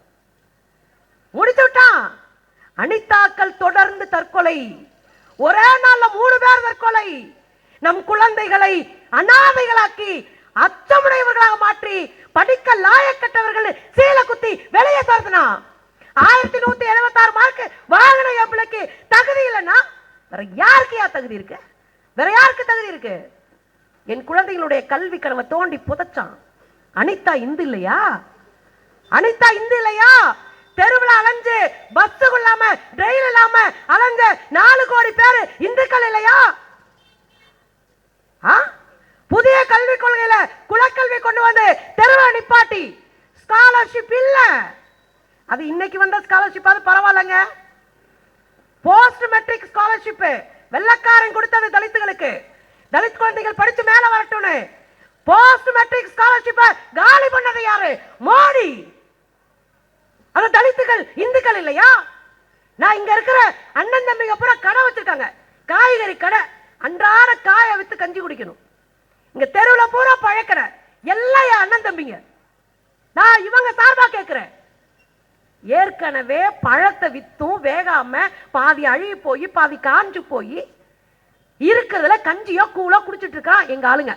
அனிதாக்கள் தொடர்ந்து தற்கொலை. ஒரே நாள்ல 3 பேர் தற்கொலை. நம் குழந்தைகளை அனாதைகளாக்கி அச்சமுடையவர்களாக மாற்றி படிக்க லாயக்கட்டவர்கள் சீல குத்தி வெளியே தரதுனா 1176 மார்க் வாங்கின என் பிள்ளைக்கு தகுதி இல்லைன்னா வேற யாருக்கு தகுதி இருக்கு? வேற யாருக்கு தகுதி இருக்கு? என் குழந்தைகளுடைய கல்வி கனவை தோண்டி புதைச்சான். அனிதா இந்து இல்லையா? அனிதா இந்து இல்லையா? தெருவில் அலைஞ்சு பஸ் இல்லாம ரயில் இல்லாம அலைஞ்ச 4 கோடி பேர் இந்துக்கள் இல்லையா? புதிய கல்விக் கொள்கையில குலக்கல்வி கொண்டு வந்து தெருவை நிப்பாட்டி ஸ்காலர்ஷிப் இல்ல. அது இன்னைக்கு வந்த ஸ்காலர்ஷிப் அது பரவாயில்லைங்க. போஸ்ட் மெட்ரிக் ஸ்காலர்ஷிப் வெள்ளக்காரன் கொடுத்தது தலித்துகளுக்கு. தலித் குழந்தைகள் படிச்சு மேல வரட்டும்னு போஸ்ட் மெட்ரிக் ஸ்காலர்ஷிப் காலி பண்ணது யாரு? மோடி. அந்த தலித்துகள் இந்துக்கள் இல்லையா? நான் இங்க இருக்கிற அண்ணன் தம்பிங்க பூரா கடை வச்சிருக்காங்க, காய்கறி கடை. அன்றாட காய வித்து கஞ்சி குடிக்கணும். இங்க தெருவில் பூரா பழக்கிற எல்லாம் என் அண்ணன் தம்பிங்க. நான் இவங்க சார்பா கேட்கிறேன். ஏற்கனவே பழத்தை வித்தும் வேகாம பாதி அழுகி போய் பாதி காஞ்சு போய் இருக்கிறதுல கஞ்சியோ கூழோ குடிச்சிட்டு இருக்கான் எங்க ஆளுங்க.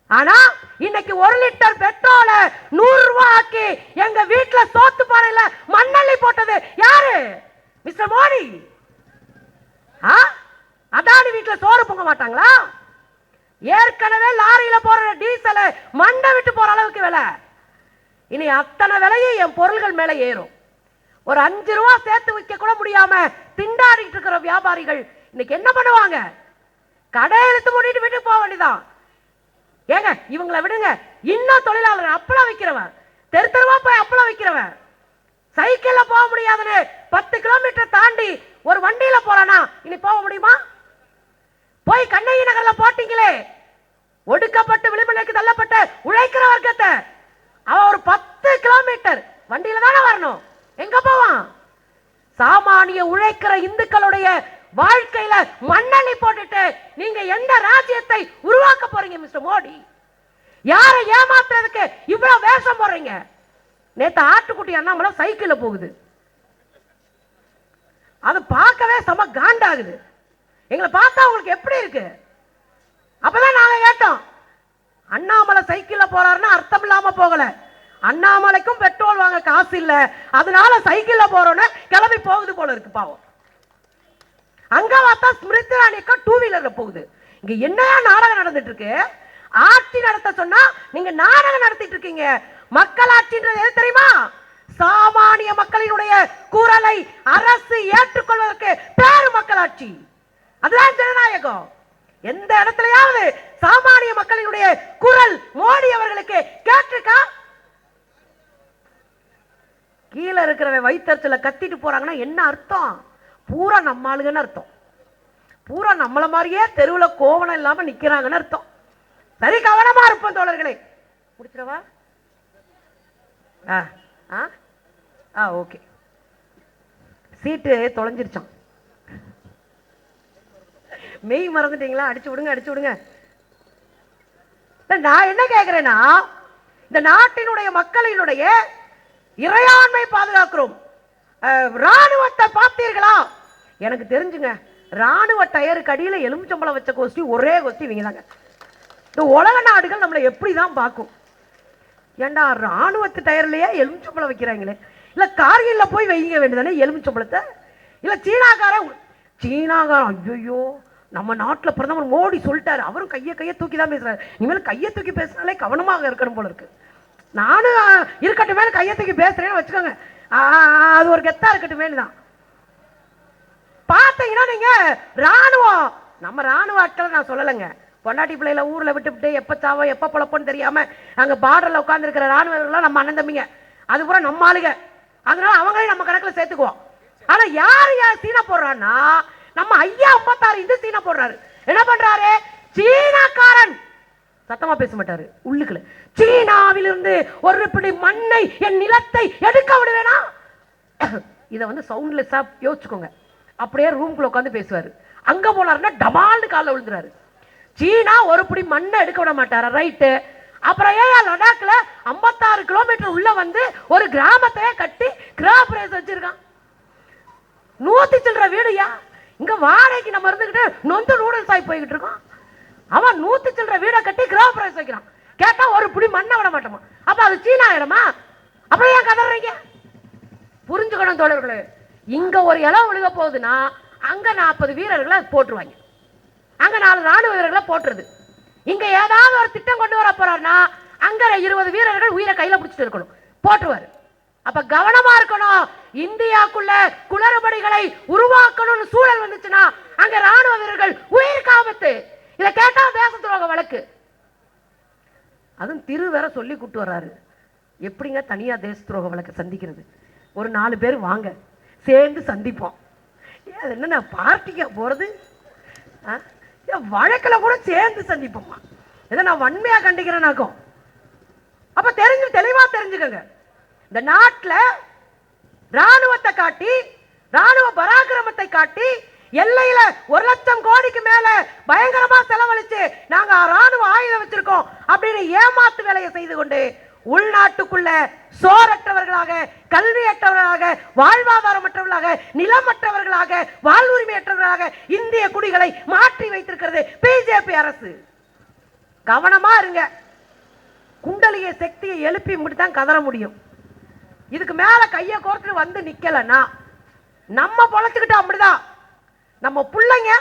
ஆனா இன்னைக்கு 1 லிட்டர் பெட்ரோல 100 ரூபாய் ஆக்கி எங்க வீட்டுல சோத்து பானையில மண்ணள்ளி போட்டது யாரு? மிஸ்டர் மோடி. அதானி வீட்டுல சோறு பொங்க மாட்டாங்களா? ஏற்கனவே லாரியில போற டீசல் மண்டை விட்டு போற அளவுக்கு விலை. இனி அத்தனை விலையும் என் பொருள்கள் மேல ஏறும். ஒரு 5 ரூபா சேர்த்து வைக்க கூட முடியாம திண்டாடிட்டு இருக்கிற வியாபாரிகள் இன்னைக்கு என்ன பண்ணுவாங்க? கடை எடுத்து மூடிட்டு வீட்டுக்கு போக வேண்டியதான். ஏங்க இவங்களை விடுங்க. இன்னும் தொழிலாளர் அப்பளம் வைக்கிறவன், தெரு தெருவா போய் அப்பளம் வைக்கிறவன், சைக்கிள்ல போக முடியாதுன்னு 10 கிலோமீட்டர் தாண்டி ஒரு வண்டியில போறானா இனி போக முடியுமா? போய் கண்ணகி நகர்ல போட்டீங்களே, ஒடுக்கப்பட்டு விளிம்புநிலைக்கு தள்ளப்பட்ட உழைக்கிற வர்க்கத்தை, அவன் ஒரு 10 கிலோமீட்டர் வண்டியில தானே வரணும். எங்க போவான்? சாமானிய உழைக்கிற இந்துக்களுடைய வாழ்க்கையில மண்ணெண்ணி போட்டுட்டு நீங்க எந்த ராஜ்யத்தை உருவாக்க போறீங்க மிஸ்டர் மோடி? யாரை ஏமாத்துறதுக்கு இவ்வளவு வேஷம் போடுறீங்க? நேத்து ஆட்டுக்குட்டி அண்ணாமலை சைக்கிள்ல போகுது, அது பார்க்கவே செம காண்டாகுது. எங்களை பார்த்தா உங்களுக்கு எப்படி இருக்கு? அப்பதான் நாங்க கேட்டோம், அண்ணாமலை சைக்கிள்ல போறாருன்னா அர்த்தம் இல்லாம போகல, அண்ணாமலைக்கும் பெட்ரோல் வாங்க காசு இல்ல, அதனால சைக்கிள்ல போறோன்னு கிளம்பி போகுது போல இருக்கு பாவம். அங்க பார்த்தா ஸ்மிருதி இரானிக்கா 2 வீலர்ல போகுது. இங்க என்னையா நாடகம் நடந்துட்டு இருக்கு? ஆட்சி நடத்த சொன்னா நீங்க நாடகம் நடத்திட்டு இருக்கீங்க. மக்கள் ஆட்சின்றது எது தெரியுமா? சாமானிய மக்களினுடைய குரலை அரசு ஏற்றுக்கொள்வதற்கு பேரு மக்களாட்சி. அதுதான் ஜனநாயகம். எந்த இடத்துலயாவது சாமானிய மக்களினுடைய குரல் மோடி அவர்களுக்கு கேட்டிருக்கா? கீழே இருக்கிறவன் வயிற்றுல கத்திட்டு போறாங்கன்னா என்ன அர்த்தம்? பூரா நம்ம ஆளுங்கன்னு அர்த்தம். பூரா நம்மள மாதிரியே தெருவில் கோவணம் இல்லாம நிக்கிறாங்கன்னு அர்த்தம். சரி, கவனமா இருப்போம் தோழர்களே. முடிச்சிடவா? ஓகே. சீட்டு தொலைஞ்சிருச்சான். மெய் மறந்துட்டீங்களா? அடிச்சு விடுங்க, அடிச்சு விடுங்க. நான் என்ன கேட்கிறேன்னா, இந்த நாட்டினுடைய மக்களினுடைய இறையாண்மை பாதுகாக்கிறோம். ராணுவத்தை பார்த்தீர்களா? எனக்கு தெரிஞ்சுங்க, ராணுவ டயருக்கு அடியில எலுமிச்சம்பளம் வச்ச கோஷ்டி ஒரே கோஷ்டி இவங்க தாங்க. இந்த உலக நாடுகள் நம்மளை எப்படிதான் பார்க்கும்? ஏண்டா ராணுவத்து டயர்லயே எலுமிச்சம்பளம் வைக்கிறாங்களே, இல்ல கார்கில்ல போய் வைங்க வேண்டியதானே எலுமிச்சம்பளத்தை? இல்ல சீனாக்காரன் ஐயோ நம்ம நாட்டில் பிரதமர் மோடி சொல்லிட்டாரு, அவரும் கையை தூக்கி தான் பேசுறாரு. இனிமேல் கையை தூக்கி பேசினாலே கவனமாக இருக்கணும் போல இருக்கு. நானும் இருக்கட்டும் மேல கையை தூக்கி பேசுறேன்னு வச்சுக்கோங்க, அது ஒரு கெத்தா இருக்கட்டும் தான். பாத்தீங்கன்னா நீங்க ராணுவம், நம்ம ராணுவ ஆட்களை நான் சொல்லலைங்க, பொண்டாட்டி பிள்ளைல ஊர்ல விட்டுவிட்டு எப்ப சாவோ எப்ப பொழப்போன்னு தெரியாம அங்க பார்டர்ல உட்கார்ந்து இருக்கிற ராணுவர்கள் நம்ம அண்ணன் தம்பிங்க, அது பூரா நம்ம ஆளுங்க. அதனால அவங்களையும் நம்ம கணக்குல சேர்த்துக்குவோம். ஆனா யார் சீனா போடுறான்னா, நம்ம ஐயா 56 இந்த சீனா போடுறாரு. என்ன பண்றாரு? சீனாக்காரன் சத்தமா பேச மாட்டாரு, உள்ளுக்குள்ள சீனாவிலிருந்து ஒரு பிடி மண்ணை என் நிலத்தை எடுக்க விடுவேனா? இதை வந்து சவுண்ட்லெஸ்ஸா யோசிச்சுக்கோங்க. அப்படியே ரூம்குள்ள உட்காந்து பேசுவாரு. அங்க போனாருன்னா டமால்னு காலில் விழுந்துறாரு. சீனா ஒரு பிடி மண்ணை எடுக்க விட மாட்டாரா? ரைட்டு. அப்புறம் ஏன் லடாக்ல 56 கிலோமீட்டர் உள்ள வந்து ஒரு கிராமத்தையே கட்டி கிராபரேஸ் வச்சிருக்கான். 100 சில்லற வீடுயா. இங்க வாடகைக்கு நம்ம இருந்துகிட்டு நொந்து நூடுல்ஸ் ஆகி போய்கிட்டு இருக்கோம். அவன் 100 சில்லற வீடை கட்டி கிராபரேஸ் வைக்கிறான். கேட்டா ஒரு புடி மண்ணை விட மாட்டோமா? அப்ப அது சீனா இடமா? அப்புறம் ஏன் கதறீங்க? புரிஞ்சுக்கணும் தோழர்களே. இங்க ஒரு இடம் விழுக போகுதுன்னா அங்க 40 வீரர்களை போட்டுருவாங்க, அங்க 4 ராணுவ வீரர்களை போட்டுருது. இங்க ஏதாவது ஒரு திட்டம் கொண்டு வர போறாருன்னா அங்க 20 வீரர்கள் உயிரை கையில பிடிச்சிட்டு இருக்கணும், போட்டுருவாரு. அப்ப கவனமா இருக்கணும். இந்தியாக்குள்ள குளறுபடிகளை உருவாக்கணும்னு சூழல் வந்துச்சுன்னா அங்க ராணுவ வீரர்கள் உயிருக்கு ஆபத்து. இதை கேட்டா தேச துரோக வழக்கு. அதுவும் திரு வேற சொல்லி கூட்டு வர்றாரு, எப்படிங்க தனியா தேச துரோக வழக்கு சந்திக்கிறது? ஒரு 4 பேர் வாங்க, சேர்ந்து சந்திப்போம். என்ன பார்ட்டிக்கா போறது? வழக்கில் கூட சேர்ந்து சந்திப்போமா? இதை நான் வன்மையா கண்டிக்கிறேனாக்கும். அப்ப தெளிவா தெரிஞ்சுக்கங்க, இந்த நாட்டில் ராணுவத்தை காட்டி, ராணுவ பராக்கிரமத்தை காட்டி, எல்லையில 1 லட்சம் கோடிக்கு மேல பயங்கரமா செலவழிச்சு நாங்க ராணுவ ஆயுதம் வச்சிருக்கோம் அப்படின்னு ஏமாத்து வேலையை செய்து கொண்டு உள்நாட்டுக்குள்ள சோரற்றவர்களாக, கல்வியற்றவர்களாக, வாழ்வாதாரமற்றவர்களாக, நிலமற்றவர்களாக, வாழ்வுரிமையற்றவர்களாக இந்திய குடிகளை மாற்றி வைத்திருக்கிறது பிஜேபி அரசு. கவனமா இருங்க. குண்டலிய சக்தியை எழுப்பி மட்டும் கதற முடியும். இதுக்கு மேல கையை கோர்த்து வந்து நிக்கலன்னா நம்ம பொழைச்சுக்கிட்டோம். அப்படிதான் நம்ம பிள்ளைங்க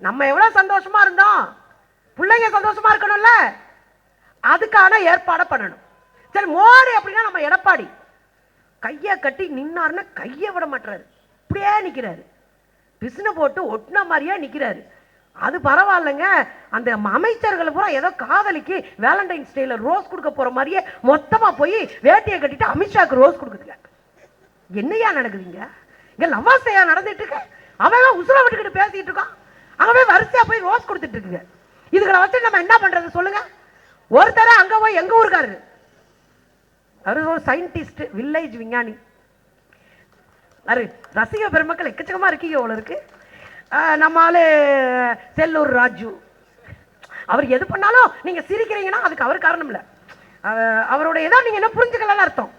நம்ம எவ்வளவு சந்தோஷமா இருந்தோம், பிள்ளைங்க சந்தோஷமா இருக்கணும்ல, அதுக்கான ஏற்பாடை பண்ணணும். சரி, மோடி அப்படின்னா நம்ம எடப்பாடி கையை கட்டி நின்னாருன்னா கையை விட மாட்டாரு, இப்படியே நிக்கிறாரு, பிசுன போட்டு ஒட்டின மாதிரியே நிக்கிறாரு. அது பரவாயில்லைங்க. அந்த அமைச்சர்கள் பூரா ஏதோ காதலிக்கு வேலண்டைன்ஸ் டேல ரோஸ் கொடுக்க போற மாதிரியே மொத்தமா போய் வேட்டியை கட்டிட்டு அமித்ஷாக்கு ரோஸ் கொடுக்குதுங்க. என்னையா நடக்குதுங்க இங்க? லவ்வாசையா நடந்துட்டு இருக்கு. அவன் உசுர விட்டுக்கிட்டு பேசிட்டு இருக்கான், அங்கவே வரிசையா போய் ரோஸ் கொடுத்துட்டு இருக்குங்க. இதுகளை வச்சு நம்ம என்ன பண்றது சொல்லுங்க? ஒருத்தர அங்க போய் எங்க ஊருக்காரு, அவரு ஒரு சயின்டிஸ்ட், வில்லேஜ் விஞ்ஞானி. ரசிக பெருமக்கள் எக்கச்சக்கமா இருக்கீங்க அவ்வளவு இருக்கு. நம்மால செல்லூர் ராஜு, அவர் எது பண்ணாலும் நீங்க சிரிக்கிறீங்கன்னா அதுக்கு அவர் காரணம் இல்ல, அவரோட ஏதோ நீங்க என்ன புரிஞ்சுக்கலன்னு அர்த்தம்.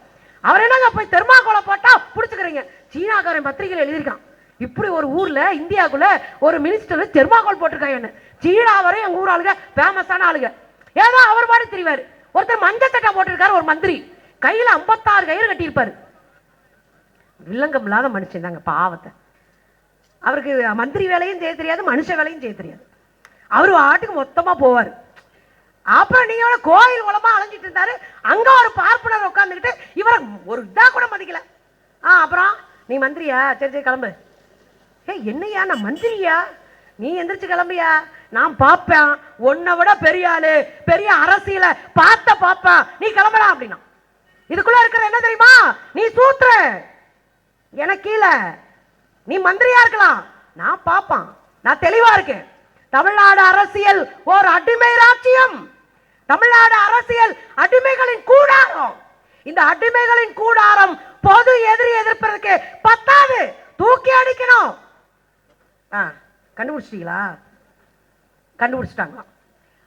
அவர் என்னங்க போய் தெர்மாகோலை போட்டா புடிச்சுக்கிறீங்க? சீனாக்காரன் பத்திரிகையில் எழுதியிருக்கான், இப்படி ஒரு ஊர்ல இந்தியாவுக்குள்ள ஒரு மினிஸ்டர் தெர்மாகோல் போட்டிருக்காங்க. சீனா வரை எங்க ஊர் ஆளுங்க ஃபேமஸான ஆளுங்க, ஏதோ அவர் பாடி தெரிவாரு. ஒருத்தர் மஞ்சள் சட்டை போட்டிருக்காரு, ஒரு மந்திரி கையில 56 கயிறு கட்டியிருப்பாரு. வில்லங்கம் இல்லாத மனுஷன் தாங்க பாவத்தை. அவருக்கு மந்திரி வேலையும் செய்ய தெரியாது, மனுஷ வேலையும் செய்ய தெரியாது. அவரு ஆட்டுக்கு மொத்தமா போவார். அப்புறம் நீங்க கோயில் மூலமா அலைஞ்சிட்டு இருந்தாரு, அங்க ஒரு பார்ப்பனர் உட்கார்ந்துக்கிட்டு இவரை ஒரு இதா கூட மதிக்கல. அப்புறம் நீ மந்திரியா, சரி சரி கிளம்பு. என்னையா நான் மந்திரியா, நீ எந்திரிச்சு கிளம்பியா, நான் பாப்பேன் உன்னை விட பெரிய ஆளு, பெரிய அரசியல பாப்பேன், நீ கிளம்பலாம் அப்படின்னா. இதுக்குள்ள இருக்கிற என்ன தெரியுமா? நீ சூத்திர, எனக்கு கீழே நீ மந்திரியா இருக்கலாம், நான் பாப்பான், நான் தெளிவா இருக்கேன். தமிழ்நாடு அரசியல் ஒரு அடிமை ராஜ்யம். தமிழ்நாடு அரசியல் அடிமைகளின் கூடாரம். இந்த அடிமைகளின் கூடாரம் பொது எதிரி எதிர்ப்பதற்கு பத்தாது, தூக்கி அடிக்கணும். கண்டுபிடிச்சிட்டீங்களா? கண்டுபிடிச்சிட்டாங்களா?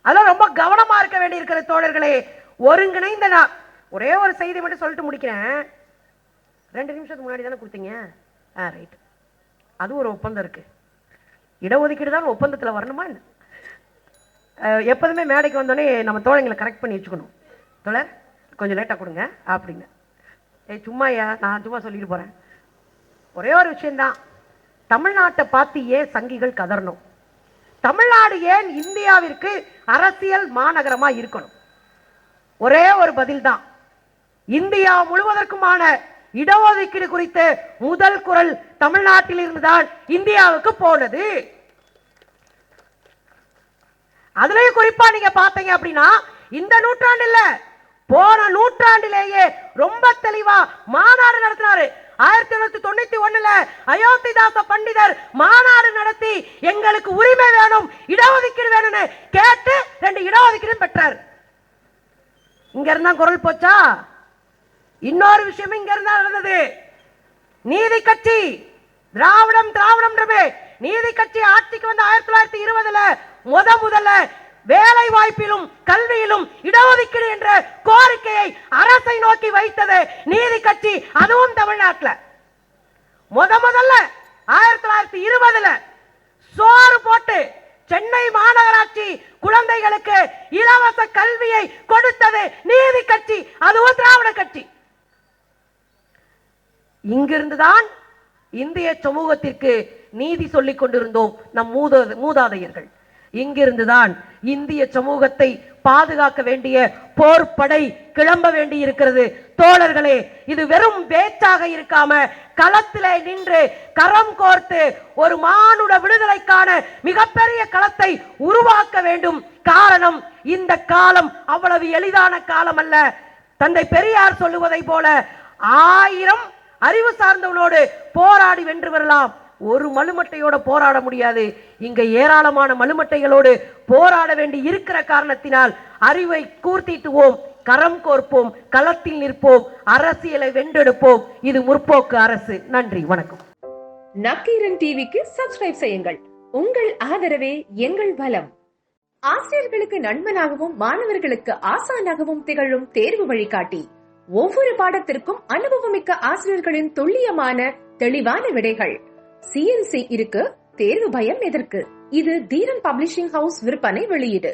அதெல்லாம் ரொம்ப கவனமா இருக்க வேண்டி இருக்கிற தோழர்களே. ஒருங்கிணைந்த ஒரே ஒரு செய்தி மட்டும் சொல்லிட்டு முடிக்கிறேன். 2 நிமிஷத்துக்கு முன்னாடி தானே கொடுத்தீங்க. ரைட், அது ஒரு ஒப்பந்தம் இருக்கு. இடஒதுக்கீடு தான் ஒப்பந்தத்தில் வரணுமா? எப்போதுமே மேடைக்கு வந்தோடனே நம்ம தோழங்களை கரெக்ட் பண்ணி வச்சுக்கணும். தோழர் கொஞ்சம் லேட்டாக கொடுங்க அப்படின்னு. சும்மாயா, நான் சும்மா சொல்லிட்டு போகிறேன். ஒரே ஒரு விஷயந்தான், தமிழ்நாட்டை பார்த்து ஏன் சங்கிகள் கதறணும்? தமிழ்நாடு ஏன் இந்தியாவிற்கு அரசியல் மாநகரமா இருக்கணும்? ஒரே ஒரு பதில் தான். இந்தியா முழுவதற்குமான இடஒதுக்கீடு குறித்து முதல் குரல் தமிழ்நாட்டில் இருந்துதான் இந்தியாவுக்கு போனது. அதுலயும் குறிப்பா நீங்க பாத்தீங்க அப்படின்னா, இந்த நூற்றாண்டு இல்ல, போன நூற்றாண்டிலேயே ரொம்ப தெளிவா மாநாடு நடத்தினாரு. 1991 அயோத்திதாச பண்டிதர் மாநாடு நடத்தி எங்களுக்கு உரிமை வேணும், இடஒதுக்கீடு வேணும்னு கேட்டு 2 இடஒதுக்கீடு பெற்றார். இங்க இருந்தா குரல் போச்சா? இன்னொரு விஷயம் இங்க இருந்தா நடந்தது. நீதி கட்சி, திராவிடம் நீதி கட்சி ஆட்சிக்கு வந்து 1920 முதல்ல வேலை வாய்ப்பிலும் கல்வியிலும் இடஒதுக்கீடு என்ற கோரிக்கையை அரசை நோக்கி வைத்தது நீதி கட்சி. அதுவும் தமிழ்நாட்டில் முதல்ல 1920 சோறு போட்டு சென்னை மாநகராட்சி குழந்தைகளுக்கு இலவச கல்வியை கொடுத்தது நீதி கட்சி, அதுவும் திராவிட கட்சி. இங்கிருந்துதான் இந்திய சமூகத்திற்கு நீதி சொல்லிக் கொண்டிருந்தோம் நம் மூதாதையர்கள். இங்கிருந்துதான் இந்திய சமூகத்தை பாதுகாக்க வேண்டிய போர்ப்படை கிளம்ப வேண்டி இருக்கிறது. தோழர்களே, இது வெறும் பேச்சாக இருக்காம களத்திலே நின்று கரம் கோர்த்து ஒரு மானுட விடுதலைக்கான மிகப்பெரிய களத்தை உருவாக்க வேண்டும். காரணம், இந்த காலம் அவ்வளவு எளிதான காலம் அல்ல. தந்தை பெரியார் சொல்லுவதை போல 1000 அறிவு சார்ந்தவனோடு போராடி வென்று வரலாம், ஒரு மலுமட்டையோட போராட முடியாது. இங்க ஏராளமான மலுமட்டைகளோடு போராட வேண்டி இருக்கிற காரணத்தினால் அறிவை கூர்த்திட்டுவோம், கரம் கோர்ப்போம், களத்தில் நிற்போம், அரசியலை வென்றெடுப்போம். இது முற்போக்கு அரசு. நன்றி, வணக்கம். நக்கீரன் டிவிக்கு சப்ஸ்கிரைப் செய்யுங்கள். உங்கள் ஆதரவே எங்கள் பலம். ஆசிரியர்களுக்கு நண்பனாகவும் மாணவர்களுக்கு ஆசானாகவும் திகழும் தேர்வு வழிகாட்டி. ஒவ்வொரு பாடத்திற்கும் அனுபவமிக்க ஆசிரியர்களின் துல்லியமான தெளிவான விடைகள். CNC இருக்கு, தேர்வு பயம் எதற்கு? இது தீரன் பப்ளிஷிங் ஹவுஸ் விற்பனை வெளியீடு.